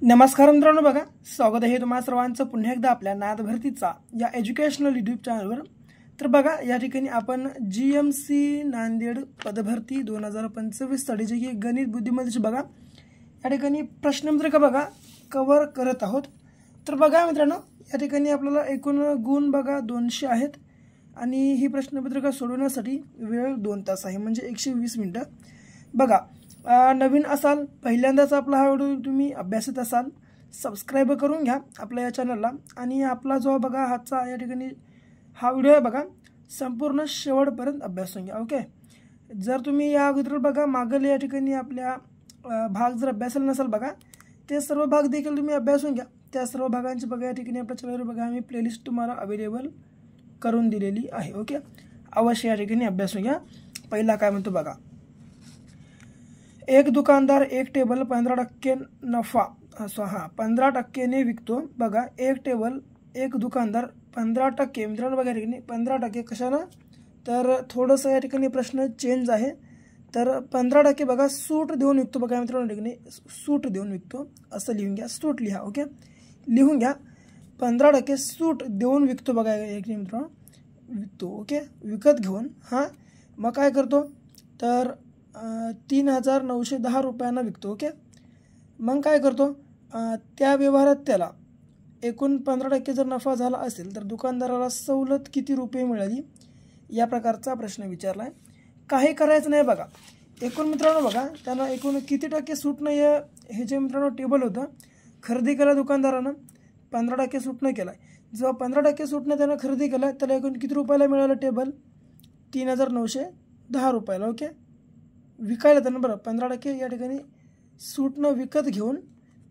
नमस्कार मित्रांनो, बघा स्वागत आहे तुम्हा सर्वांचं पुन्हा एकदा आपल्या नाद भरतीचा या एज्युकेशनल यूट्यूब चॅनलवर। तर बघा या ठिकाणी आपण GMC नांदेड पदभरती 2025 साठी जे की गणित बुद्धिमत्तेचे बघा या ठिकाणी प्रश्नपत्रिका बघा कव्हर करत आहोत। तर बघा मित्रांनो, या ठिकाणी आपल्याला एकूण गुण बघा 200 आहेत आणि ही प्रश्नपत्रिका सोडवण्यासाठी वेळ 2 तास आहे, म्हणजे 120 मिनिटं। बघा नवीन असाल, पहिल्यांदाच आपला हा व्हिडिओ तुम्ही अभ्यासत असाल, सबस्क्राइब करून घ्या आपल्या या चॅनलला। आणि आपला जो बघा हाचा या ठिकाणी हा व्हिडिओ आहे बघा संपूर्ण शेवटपर्यंत अभ्यासून घ्या। ओके, जर तुम्ही या अगोदर बघा मागील या ठिकाणी आपल्या भाग जर अभ्यासला नसाल बघा, ते सर्व भाग देखील तुम्ही अभ्यासून घ्या। त्या सर्व भागांची बघा या ठिकाणी आपल्या चॅनलवर बघा आम्ही प्लेलिस्ट तुम्हाला अवेलेबल करून दिलेली आहे। ओके, अवश्य या ठिकाणी अभ्यासून घ्या। पहिला काय म्हणतो बघा, एक दुकानदार एक टेबल 15% नफा 15% ने विकतो। बघा एक दुकानदार 15% मित्रांनो बघा या ठिकाणी 15% कशानं, तर थोडंसं या ठिकाणी प्रश्न चेंज आहे। तर 15% बघा सूट देऊन विकतो। बघा मित्रांनो या ठिकाणी सूट देऊन विकतो असं लिहून घ्या, सूट लिहा। ओके, लिहून घ्या 15% सूट देऊन विकतो। बघा या ठिकाणी मित्रांनो विकतो। ओके, विकत घेऊन मग काय करतो, तर 3910 रुपयांना विकतो। ओके, मग काय करतो, त्या व्यवहारात त्याला एकूण 15% जर नफा झाला असेल तर दुकानदाराला सवलत किती रुपये मिळाली, या प्रकारचा प्रश्न विचारला आहे। काही करायचं नाही बघा, एकूण मित्रांनो बघा त्यांना एकूण किती टक्के सूटनं हे जे मित्रांनो टेबल होतं खरेदी केला दुकानदारानं, 15% सूटनं केला आहे। जेव्हा 15% सूटनं त्यानं खरेदी केला त्याला एकूण किती रुपयाला मिळालं टेबल, 3910 रुपयाला। ओके, विकायला त्यानं बरं 15% या ठिकाणी सूटनं विकत घेऊन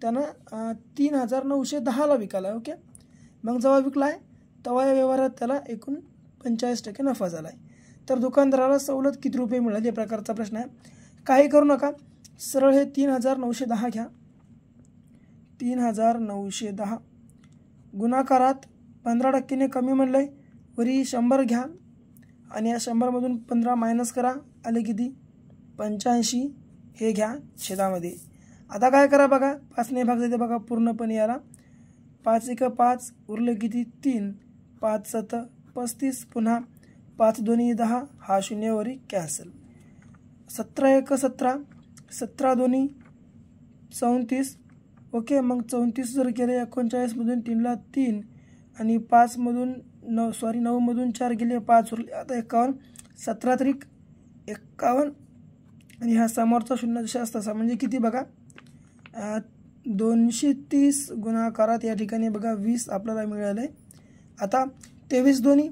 त्यानं 3910ला विकायला। ओके, मग जेव्हा विकला आहे तेव्हा या व्यवहारात त्याला एकूण 45% नफा झाला आहे। तर दुकानदाराला सवलत किती रुपये मिळाली या प्रकारचा प्रश्न आहे। काही करू नका, सरळ हे 3910 घ्या, 3910 गुणाकारात 15% ने कमी म्हणलं आहे, वरी 100 घ्या आणि या 100मधून 15 मायनस करा, आले किती 85, हे घ्या छेदामध्ये। आता काय करा बघा, 5ने भाग देते बघा पूर्णपणे याला, 5 × 5 उरलं किती 3, 5 × 7 35, पुन्हा 5 × 2 10, हा शून्यवरी कॅन्सल, 17 × 1 17, 17 × 2 34। ओके, मग 34 जर केले 39 मधून 3ला 3 आणि 5 मधून 9 मधून 4 गेले 5 उरले, आता 51, 17 × 3 51 आणि हा समोरचा शून्य जसा असता म्हणजे किती बघा 230 गुणाकारात या ठिकाणी बघा 20 आपल्याला मिळाले। आता 23 × 2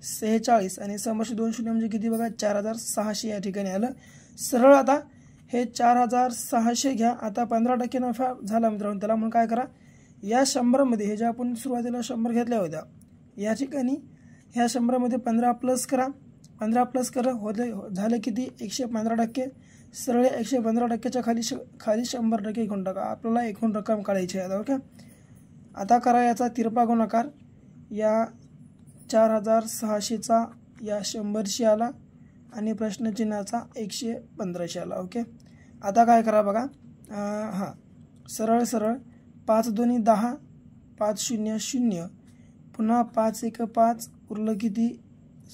46 आणि समोरचे 2 शून्य म्हणजे किती बघा 4600 या ठिकाणी आलं। सरळ आता हे 4600 घ्या। आता 15% नफा झाला मित्रांनो त्याला, म्हणून काय करा, या 100मध्ये हे जे आपण सुरुवातीला 100 घेतल्या होत्या या ठिकाणी ह्या 100मध्ये 15 प्लस करा, 15 प्लस करा होते झाले किती 115%। सरळ 115%च्या खाली 100% घेऊन टाका, आपल्याला एकूण रक्कम काढायची आहे। ओके, आता करा याचा तिरपा गुणाकार, या 4600चा या 100शी आला आणि प्रश्नचिन्हाचा 115शी आला। ओके, आता काय करा बघा, सरळ 5 × 2 10, 5 0 0, पुन्हा 5 × 1 5 उरलं किती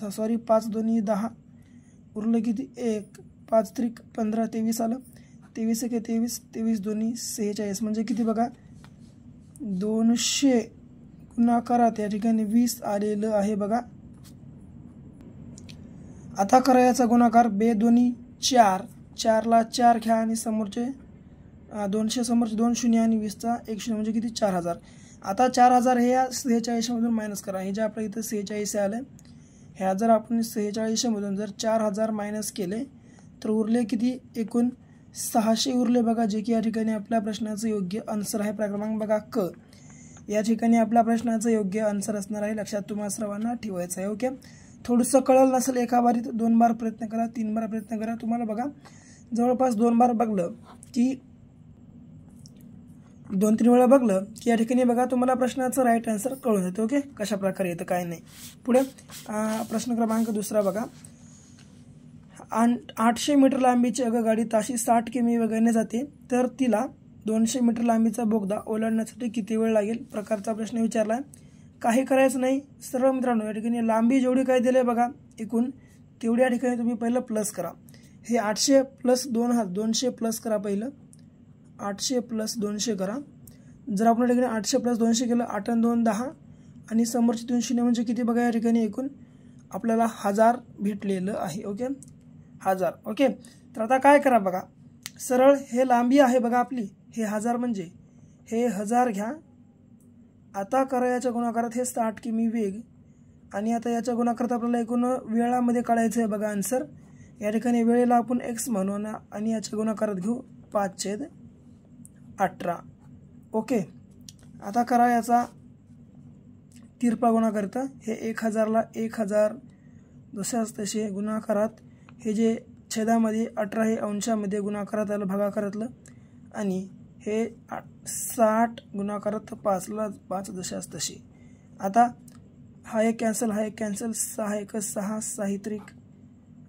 5 × 2 10 उरलं किती 1, 5 × 3 15 23 आलं, 23 × 1 23, 23 × 2 46 म्हणजे किती बघा 200 गुणाकारात या ठिकाणी 20 आलेलं आहे बघा। आता करा याचा गुणाकार, 2 2 4, 4ला 4 घ्या आणि समोरचे 200 समोरचे 2 शून्य आणि 20चा 1 शून्य म्हणजे किती 4000। आता 4000 हे या 46 मधून मायनस करा, हे जे आपल्या इथं 46 आलं ह्या जर आपण 46 मधून जर 4000 मायनस केले तर उरले किती एकूण 600 उरले बघा, जे की या ठिकाणी आपल्या प्रश्नाचं योग्य आन्सर आहे। क्रमांक बघा क, या ठिकाणी आपल्या प्रश्नाचं योग्य आन्सर असणार आहे, लक्षात तुम्हाला सर्वांना ठेवायचं आहे। ओके, थोडंसं कळलं नसेल एका बारीत 2 बार प्रयत्न करा, 3 बार प्रयत्न करा, तुम्हाला बघा जवळपास 2 बार बघलं की 2-3 वेळा बघलं की या ठिकाणी बघा तुम्हाला प्रश्नाचं राईट आन्सर कळून येतं। ओके, कशा प्रकारे येतं काय नाही। पुढे प्रश्न क्रमांक दुसरा बघा, 800 मीटर लांबीची आगगाडी ताशी 60 किमी वेगाने जाते, तर तिला 200 मीटर लांबीचा बोगदा ओलांडण्यासाठी किती वेळ लागेल प्रकारचा प्रश्न विचारला आहे. काही करायचं नाही, सरळ मित्रांनो या ठिकाणी लांबी जेवढी काय दिली आहे बघा एकूण तेवढी या ठिकाणी तुम्ही पहिलं प्लस करा. हे 800 प्लस 200 प्लस करा, पहिलं 800 प्लस 200 करा. जर आपण या ठिकाणी 800 प्लस 200 केलं 8 आणि 2 10 आणि समोरची 2 शून्य म्हणजे किती बघा या ठिकाणी एकूण आपल्याला 1000 भेटलेलं आहे. ओके 1000. ओके तर आता काय करा बघा, सरळ हे लांबी आहे बघा आपली, हे 1000 म्हणजे हे 1000 घ्या. आता करा याच्या गुणाकारात हे 60 किमी वेग आणि आता याच्या गुणाकारात आपल्याला एकूण वेळामध्ये काढायचं आहे बघा आन्सर. या ठिकाणी वेळेला आपण x म्हणू ना आणि याच्या गुणाकारात घेऊ 5/18. ओके आता करा याचा तिरपा गुणाकार. हे 1000ला 1000 जशाच तसे गुणाकारात हे जे छेदामध्ये 18 हे अंशामध्ये गुणाकारात आलं भागाकारातलं आणि हे 60 गुणाकारात 5ला 5 जशाच तसे. आता हा एक कॅन्सल, हा एक कॅन्सल, 6 1 6 6 3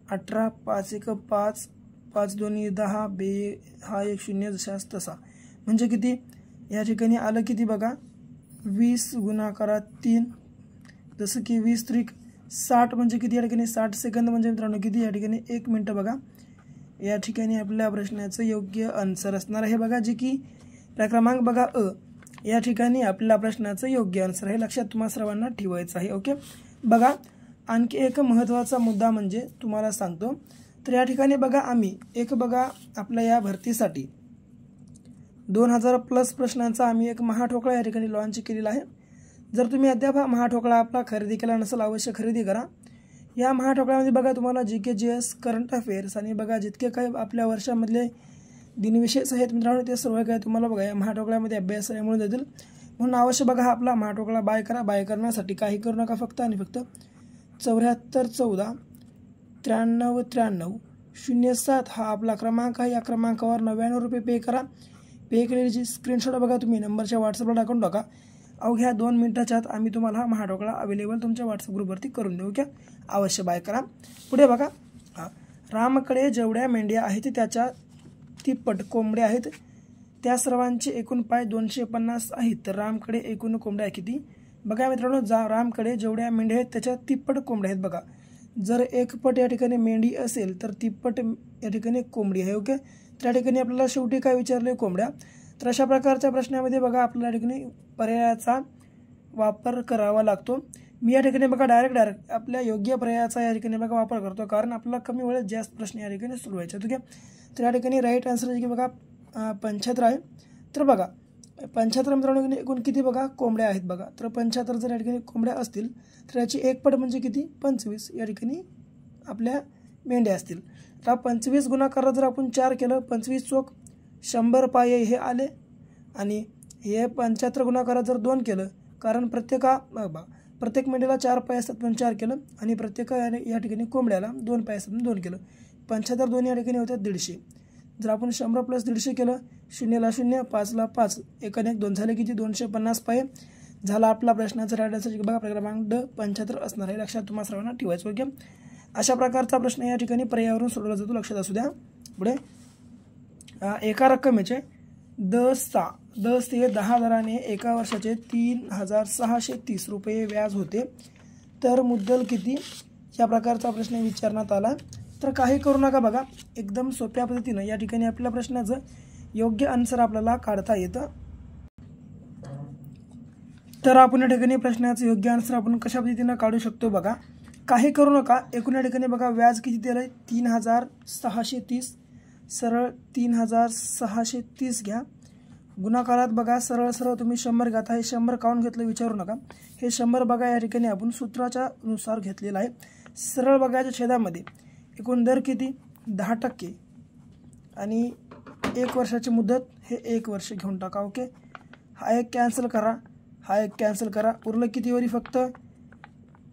18 5 1 5 5 2 10 बे हा एक 0 जशाच तसा म्हणजे किती या ठिकाणी आलं किती बघा 20 गुणाकारात 3 जसं की 20 3 60 म्हणजे किती या ठिकाणी 60 सेकंद म्हणजे मित्रांनो किती या ठिकाणी 1 मिनिट बघा. या ठिकाणी आपल्या प्रश्नाचं योग्य आन्सर असणार आहे बघा, जे की क्रमांक बघा अ. या ठिकाणी आपल्या प्रश्नाचं योग्य आन्सर आहे, लक्षात तुम्हा सर्वांना ठेवायचं आहे. ओके बघा आणखी एक महत्त्वाचा मुद्दा म्हणजे तुम्हाला सांगतो. तर या ठिकाणी बघा आम्ही एक बघा आपल्या या भरतीसाठी 2000 प्लस प्रश्नांचा आम्ही एक महाठोकळा या ठिकाणी लॉन्च केलेला आहे. जर तुम्ही अद्याप हा महाठोकळा आपला खरेदी केला नसेल अवश्य खरेदी करा. या महाठोकळ्यामध्ये बघा तुम्हाला GK GS करंट अफेअर्स आणि बघा जितके काही आपल्या वर्षामधले दिनविशेष आहेत मित्रांनो ते सर्व काही तुम्हाला बघा या महाठोकळ्यामध्ये अभ्यास मिळून जातील. म्हणून अवश्य बघा हा आपला महाठोकळा बाय करा. बाय करण्यासाठी काही करू नका, फक्त आणि फक्त 74 14 93 93 07 हा आपला क्रमांक आहे. या क्रमांकावर 99 रुपये पे करा. पे केलेली स्क्रीनशॉट बघा तुम्ही नंबरच्या व्हॉट्सअपला टाकून टाका. अवघ्या 2 मिनिटाच्या आत आम्ही तुम्हाला हा महाठोकळा अवेलेबल तुमच्या व्हॉट्सअप ग्रुपवरती करून देऊ. क्या अवश्य बाय करा. पुढे बघा रामकडे जेवढ्या मेंढ्या आहेत त्याच्या तिप्पट कोंबड्या आहेत, त्या सर्वांचे एकूण पाय 250 आहेत. तर रामकडे एकूण कोंबड्या किती बघा मित्रांनो, रामकडे जेवढ्या मेंढ्या आहेत त्याच्या तिप्पट कोंबड्या आहेत बघा. जर 1 पट या ठिकाणी मेंढी असेल तर तिप्पट या ठिकाणी कोंबडी आहे. ओके तर या ठिकाणी आपल्याला शेवटी काय विचारले कोंबड्या. तर अशा प्रकारच्या प्रश्नामध्ये बघा आपल्याला या ठिकाणी पर्यायाचा वापर करावा लागतो. मी या ठिकाणी बघा डायरेक्ट आपल्या योग्य पर्यायाचा या ठिकाणी बघा वापर करतो, कारण आपल्याला कमी वेळेत जास्त प्रश्न या ठिकाणी सोडवायचे. ठीक आहे तर या ठिकाणी राईट आन्सर जे बघा 75 आहे. तर बघा 75 मित्रांनो एकूण किती बघा कोंबड्या आहेत बघा. तर 75 जर या ठिकाणी कोंबड्या असतील तर याची 1 पट म्हणजे किती 25 या ठिकाणी आपल्या मेंढ्या असतील. तर 25 गुणाकार जर आपण 4 केलं 25 चोक 100 पाय हे आले आणि हे 75 गुणाकारात जर 2 केलं, कारण प्रत्येक मेंढीला 4 पाय असतात पण 4 केलं आणि प्रत्येक या ठिकाणी कोंबड्याला 2 पाय असतात 2 केलं. 75 2 या ठिकाणी होतात 150. जर आपण 100 प्लस 150 केलं 0ला 0 5ला 5 1 आणि 1 2 झाले किती 250 पाय झाला आपला प्रश्नाचा राईट आन्सर बघा क्रमांक ड 75 असणार आहे. लक्षात तुम्हाला सर्वांना ठेवायचं. ओके अशा प्रकारचा प्रश्न या ठिकाणी पर्यायावरून सोडवला जातो, लक्षात असू द्या. पुढे एका रक्कमेचे 10 ते 10 दराने एका वर्षाचे 3630 रुपये व्याज होते, तर मुद्दल किती या प्रकारचा प्रश्न विचारण्यात आला. तर काही करू नका बघा, एकदम सोप्या पद्धतीनं या ठिकाणी आपल्या प्रश्नाचं योग्य आन्सर आपल्याला काढता येतं. तर आपण या ठिकाणी प्रश्नाचं योग्य आन्सर आपण कशा पद्धतीनं काढू शकतो बघा. काही करू नका, एकूण या ठिकाणी बघा व्याज किती दिलं आहे 3630. सरळ 3630 घ्या. गुणाकारात बघा सरळ तुम्ही 100 घ्या. हे 100 काउंट घेतलं विचारू नका. हे 100 बघा या ठिकाणी आपण सूत्राच्या नुसार घेतलेलं आहे. सरळ बघायच्या छेदामध्ये एकूण दर किती 10% आणि 1 वर्षाची मुदत हे 1 वर्ष घेऊन टाका. ओके हा एक कॅन्सल करा, हा एक कॅन्सल करा. उरलं किती वरी फक्त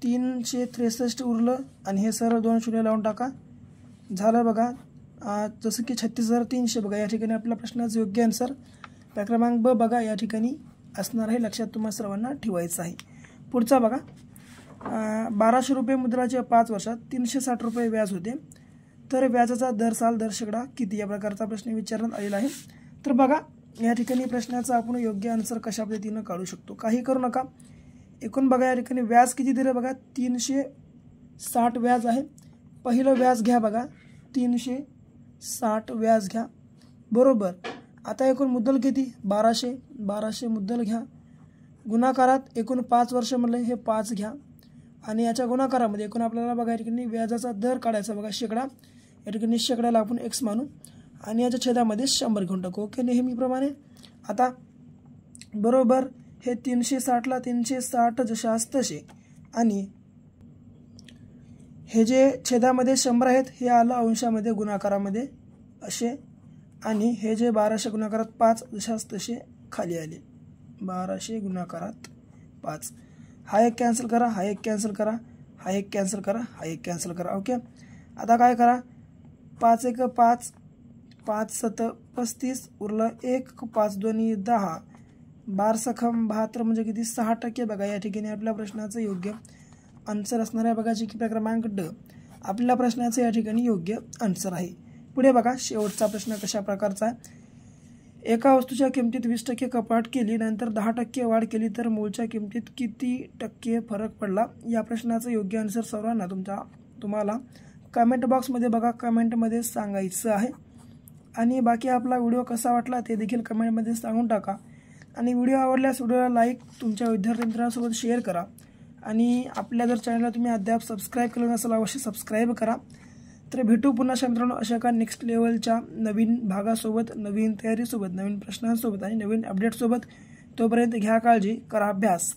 363 उरलं आणि हे सरळ 2 शून्य लावून टाका. झालं बघा जसं की 36300 बघा या ठिकाणी आपल्या प्रश्नाचं योग्य आन्सर क्रमांक ब बघा या ठिकाणी असणार आहे, लक्षात तुम्हाला सर्वांना ठेवायचं आहे. पुढचा बघा 1200 रुपये मुद्राचे 5 वर्षात 360 रुपये व्याज होते, तर व्याजाचा दर साल दर शेकडा किती या प्रकारचा प्रश्न विचारण्यात आलेला आहे. तर बघा या ठिकाणी प्रश्नाचा आपण योग्य आन्सर कशा पद्धतीनं काढू शकतो, काही करू नका. एकूण बघा या ठिकाणी व्याज किती दिलं बघा, 360 व्याज आहे. पहिलं व्याज घ्या बघा, 360 व्याज घ्या बरोबर. आता एकूण मुद्दल किती, 1200 मुद्दल घ्या. गुणाकारात एकूण 5 वर्ष म्हणलं हे 5 घ्या. आणि याच्या गुणाकारामध्ये एकूण आपल्याला बघा या ठिकाणी व्याजाचा दर काढायचा बघा, शेकडा. या ठिकाणी शेकड्याला आपण x मानू आणि याच्या छेदामध्ये 100 घेऊन टाकू. ओके, नेहमीप्रमाणे. आता बरोबर हे 360ला 360 जशास तसे, आणि हे जे छेदामध्ये 100 आहेत हे आलं अंशामध्ये गुणाकारामध्ये असे, आणि हे जे 1200 गुणाकारात 5 जशास तसे खाली आले. 1200 गुणाकारात 5. हा एक कॅन्सल करा, हा एक कॅन्सल करा, हा एक कॅन्सल करा, हा एक कॅन्सल करा. ओके, आता काय करा, 5 1 5, 5 7 35, उरलं 1, 5 2 10, 12 सखम 72 म्हणजे किती, 6%. बघा या ठिकाणी आपल्या प्रश्नाचं योग्य आन्सर असणार आहे बघा, जी की क्रमांक ड आपल्या प्रश्नाचं या ठिकाणी योग्य आन्सर आहे. पुढे बघा शेवटचा प्रश्न कशा प्रकारचा आहे. एका वस्तूच्या किमतीत 20% कपात केली, नंतर 10% वाढ केली, तर मूळच्या किमतीत किती टक्के फरक पडला. या प्रश्नाचं योग्य आन्सर सर्वांना तुम्हाला कमेंट बॉक्समध्ये बघा, कमेंटमध्ये सांगायचं आहे. आणि बाकी आपला व्हिडिओ कसा वाटला ते देखील कमेंटमध्ये सांगून टाका. आणि व्हिडिओ आवडल्यास व्हिडिओला लाईक, तुमच्या विद्यार्थी मित्रांसोबत शेअर करा. आणि आपल्या जर चॅनलला तुम्ही अद्याप सबस्क्राईब केलं नसेल अवश्य सबस्क्राईब करा. तर भेटू पुन्हा मित्रांनो अशा एका नेक्स्ट लेवलच्या नवीन भागासोबत, नवीन तयारीसोबत, नवीन प्रश्नांसोबत आणि नवीन अपडेटसोबत. तोपर्यंत घ्या काळजी, करा अभ्यास.